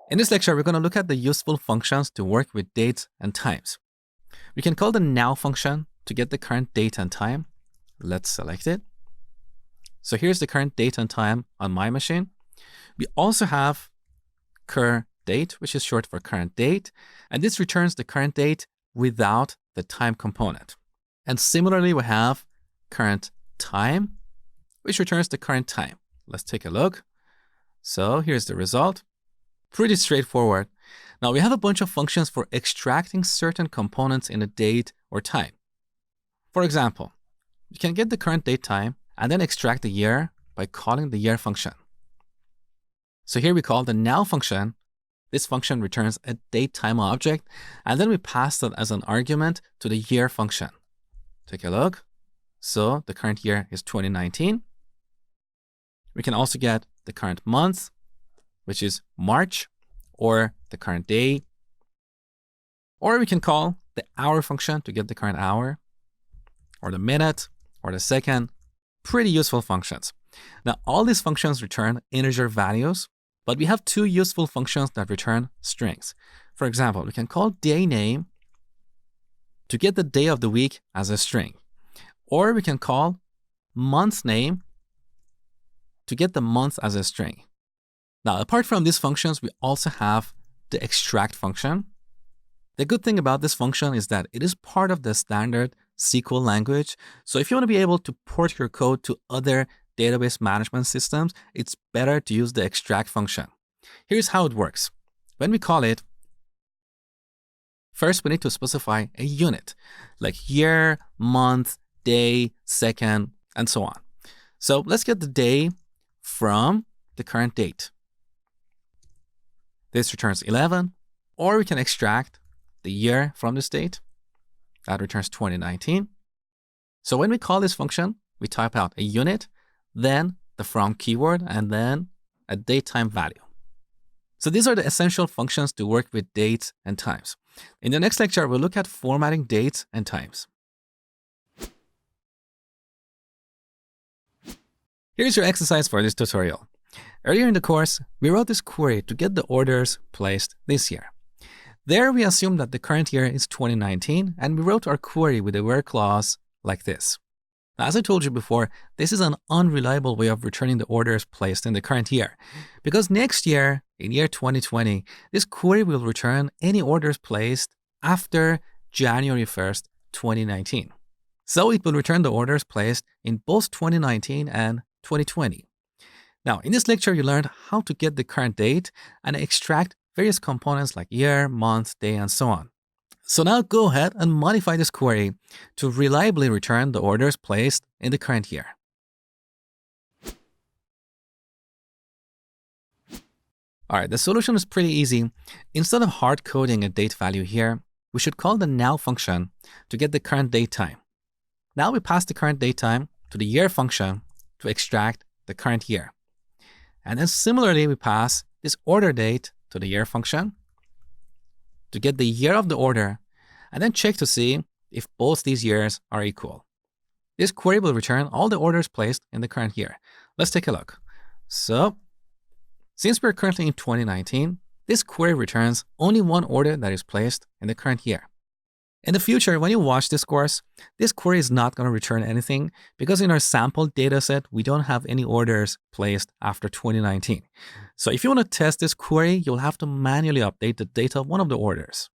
In this lecture, we're going to look at the useful functions to work with dates and times. We can call the now function to get the current date and time. Let's select it. So here's the current date and time on my machine. We also have cur date, which is short for current date, and this returns the current date without the time component. And similarly, we have current time, which returns the current time. Let's take a look. So here's the result. Pretty straightforward. Now we have a bunch of functions for extracting certain components in a date or time. For example, you can get the current date time and then extract the year by calling the year function. So here we call the now function. This function returns a date time object, and then we pass that as an argument to the year function. Take a look. So the current year is 2019. We can also get the current month, which is March, or the current day. Or we can call the hour function to get the current hour, or the minute, or the second. Pretty useful functions. Now, all these functions return integer values, but we have two useful functions that return strings. For example, we can call day name to get the day of the week as a string. Or we can call month name to get the month as a string. Now, apart from these functions, we also have the extract function. The good thing about this function is that it is part of the standard SQL language. So if you want to be able to port your code to other database management systems, it's better to use the extract function. Here's how it works. When we call it, first we need to specify a unit, like year, month, day, second, and so on. So let's get the day from the current date. This returns 11, or we can extract the year from this date. That returns 2019. So when we call this function, we type out a unit, then the from keyword, and then a datetime value. So these are the essential functions to work with dates and times. In the next lecture, we'll look at formatting dates and times. Here's your exercise for this tutorial. Earlier in the course, we wrote this query to get the orders placed this year. There, we assumed that the current year is 2019, and we wrote our query with a where clause like this. Now, as I told you before, this is an unreliable way of returning the orders placed in the current year, because next year, in year 2020, this query will return any orders placed after January 1st, 2019. So it will return the orders placed in both 2019 and 2020. Now, in this lecture, you learned how to get the current date and extract various components like year, month, day, and so on. So now go ahead and modify this query to reliably return the orders placed in the current year. All right, the solution is pretty easy. Instead of hard coding a date value here, we should call the now function to get the current date time. Now we pass the current date time to the year function to extract the current year. And then similarly, we pass this order date to the year function to get the year of the order, and then check to see if both these years are equal. This query will return all the orders placed in the current year. Let's take a look. So, since we're currently in 2019, this query returns only one order that is placed in the current year. In the future, when you watch this course, this query is not going to return anything because in our sample dataset, we don't have any orders placed after 2019. So if you want to test this query, you'll have to manually update the data of one of the orders.